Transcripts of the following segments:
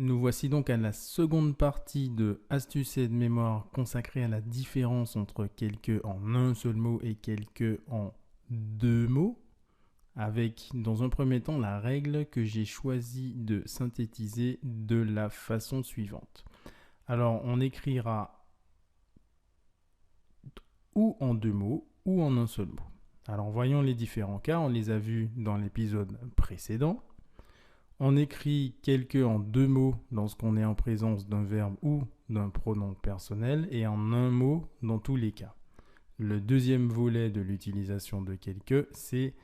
Nous voici donc à la seconde partie de Astuces et de mémoire consacrée à la différence entre quelques en un seul mot et quelques en deux mots, avec dans un premier temps la règle que j'ai choisi de synthétiser de la façon suivante. Alors on écrira ou en deux mots ou en un seul mot. Alors voyons les différents cas, on les a vus dans l'épisode précédent. On écrit quelques en deux mots lorsqu'on est en présence d'un verbe ou d'un pronom personnel et en un mot dans tous les cas. Le deuxième volet de l'utilisation de quelques, c'est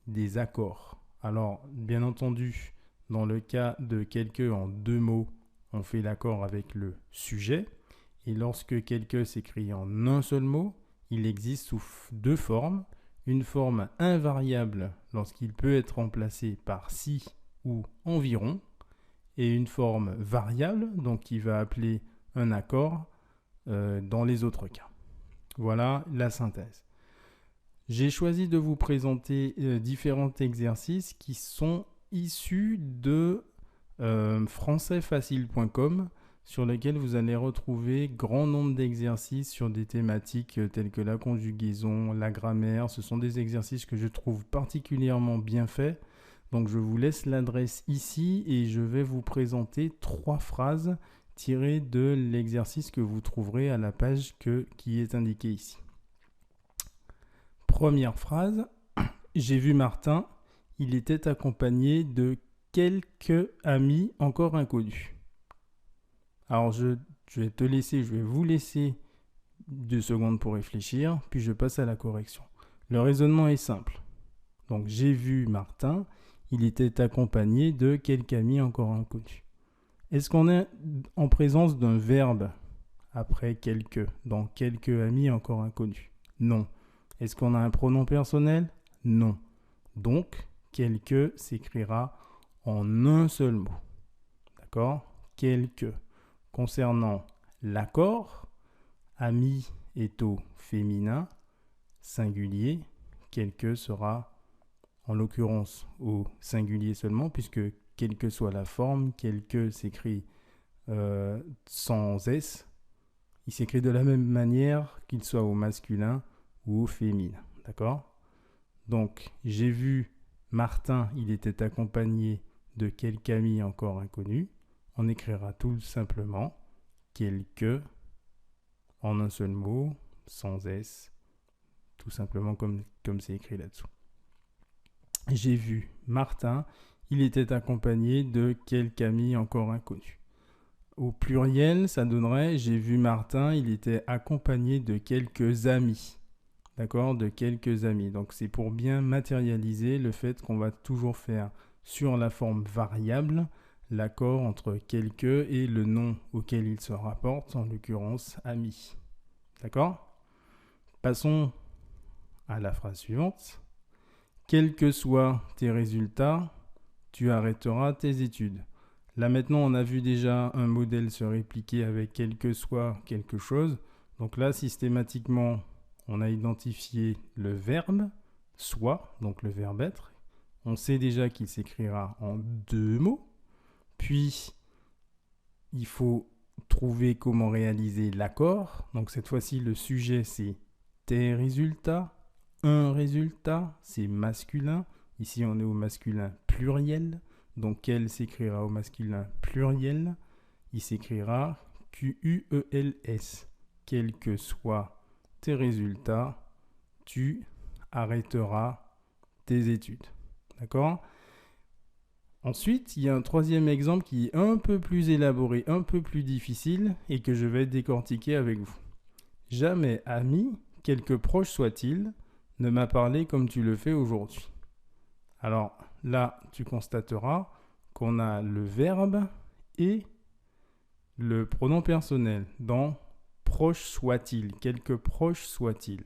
des accords. Alors, bien entendu, dans le cas de quelques en deux mots, on fait l'accord avec le sujet. Et lorsque quelques s'écrit en un seul mot, il existe sous deux formes. Une forme invariable lorsqu'il peut être remplacé par si ou environ, et une forme variable, donc qui va appeler un accord dans les autres cas. Voilà la synthèse. J'ai choisi de vous présenter différents exercices qui sont issus de françaisfacile.com, sur lesquels vous allez retrouver grand nombre d'exercices sur des thématiques telles que la conjugaison, la grammaire. Ce sont des exercices que je trouve particulièrement bien faits. Donc je vous laisse l'adresse ici et je vais vous présenter 3 phrases tirées de l'exercice que vous trouverez à la page qui est indiquée ici. Première phrase, j'ai vu Martin, il était accompagné de quelques amis encore inconnus. Alors je vais vous laisser 2 secondes pour réfléchir, puis je passe à la correction. Le raisonnement est simple. Donc j'ai vu Martin, il était accompagné de quelques amis encore inconnus. Est-ce qu'on est en présence d'un verbe après quelques, dans quelques amis encore inconnus? Non. Est-ce qu'on a un pronom personnel? Non. Donc, quelques s'écrira en un seul mot. D'accord? Quelques. Concernant l'accord, ami est au féminin, singulier, quelques sera en l'occurrence au singulier seulement, puisque quelle que soit la forme, quelques s'écrit sans S, il s'écrit de la même manière qu'il soit au masculin ou au féminin. D'accord? Donc, j'ai vu Martin, il était accompagné de quelques amis encore inconnus. On écrira tout simplement quelques en un seul mot, sans S, tout simplement comme c'est écrit là-dessous. J'ai vu Martin, il était accompagné de quelques amis encore inconnus. Au pluriel, ça donnerait j'ai vu Martin, il était accompagné de quelques amis. D'accord? De quelques amis. Donc c'est pour bien matérialiser le fait qu'on va toujours faire sur la forme variable l'accord entre quelques et le nom auquel il se rapporte, en l'occurrence ami. D'accord? Passons à la phrase suivante. Quels que soient tes résultats, tu arrêteras tes études. Là maintenant, on a vu déjà un modèle se répliquer avec quel que soit quelque chose. Donc là, systématiquement, on a identifié le verbe soit, donc le verbe être. On sait déjà qu'il s'écrira en deux mots. Puis, il faut trouver comment réaliser l'accord. Donc cette fois-ci, le sujet, c'est tes résultats. Un résultat, c'est masculin. Ici, on est au masculin pluriel. Donc, quel s'écrira au masculin pluriel? Il s'écrira Q-U-E-L-S. Quels que soient tes résultats, tu arrêteras tes études. D'accord? Ensuite, il y a un troisième exemple qui est un peu plus élaboré, un peu plus difficile et que je vais décortiquer avec vous. Jamais ami, quelque proche soit-il, ne m'a parlé comme tu le fais aujourd'hui. Alors là, tu constateras qu'on a le verbe et le pronom personnel dans proche soit-il, quelque proche soit-il.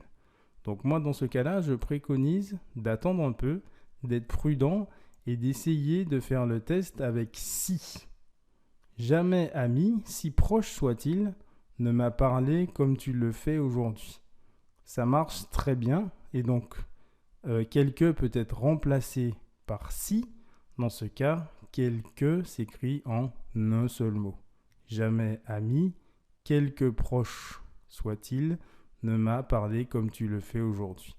Donc moi, dans ce cas-là, je préconise d'attendre un peu, d'être prudent et d'essayer de faire le test avec si. Jamais ami, si proche soit-il, ne m'a parlé comme tu le fais aujourd'hui. Ça marche très bien et donc quelque peut être remplacé par si. Dans ce cas, quelque s'écrit en un seul mot. Jamais ami, quelque proche soit-il, ne m'a parlé comme tu le fais aujourd'hui.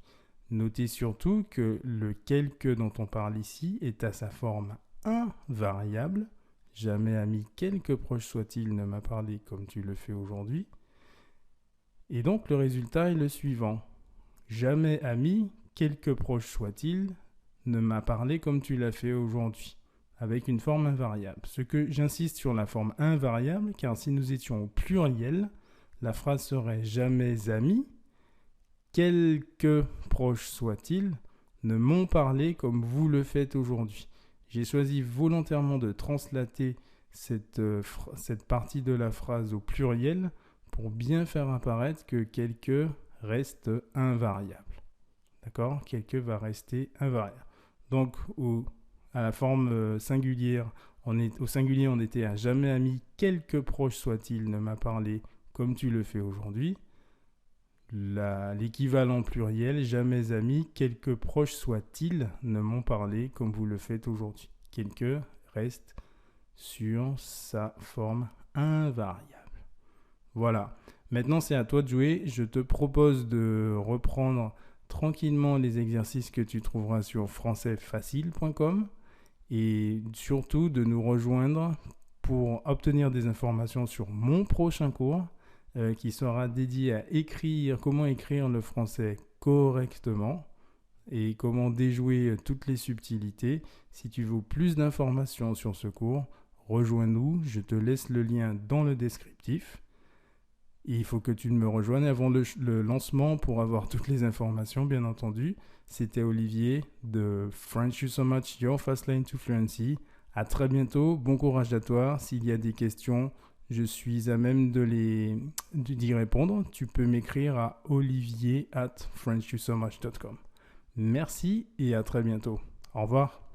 Notez surtout que le quelque dont on parle ici est à sa forme invariable. Jamais ami, quelque proche soit-il, ne m'a parlé comme tu le fais aujourd'hui. Et donc le résultat est le suivant. Jamais ami, quelque proche soit-il, ne m'a parlé comme tu l'as fait aujourd'hui, avec une forme invariable. Ce que j'insiste sur la forme invariable, car si nous étions au pluriel, la phrase serait jamais ami, quelque proche soit-il, ne m'ont parlé comme vous le faites aujourd'hui. J'ai choisi volontairement de translater cette partie de la phrase au pluriel pour bien faire apparaître que quelque reste invariable. D'accord ? Quelque va rester invariable. Donc, à la forme singulière, au singulier, on était à jamais ami, quelque proche soit-il, ne m'a parlé comme tu le fais aujourd'hui. L'équivalent pluriel, jamais ami, quelque proche soit-il, ne m'ont parlé comme vous le faites aujourd'hui. Quelque reste sur sa forme invariable. Voilà. Maintenant, c'est à toi de jouer. Je te propose de reprendre tranquillement les exercices que tu trouveras sur françaisfacile.com et surtout de nous rejoindre pour obtenir des informations sur mon prochain cours qui sera dédié à comment écrire le français correctement et comment déjouer toutes les subtilités. Si tu veux plus d'informations sur ce cours, rejoins-nous. Je te laisse le lien dans le descriptif. Et il faut que tu me rejoignes avant le lancement pour avoir toutes les informations, bien entendu. C'était Olivier de French You So Much, Your Fast Lane to Fluency. À très bientôt, bon courage à toi. S'il y a des questions, je suis à même d'y répondre. Tu peux m'écrire à olivier@frenchyoussomuch.com. Merci et à très bientôt. Au revoir.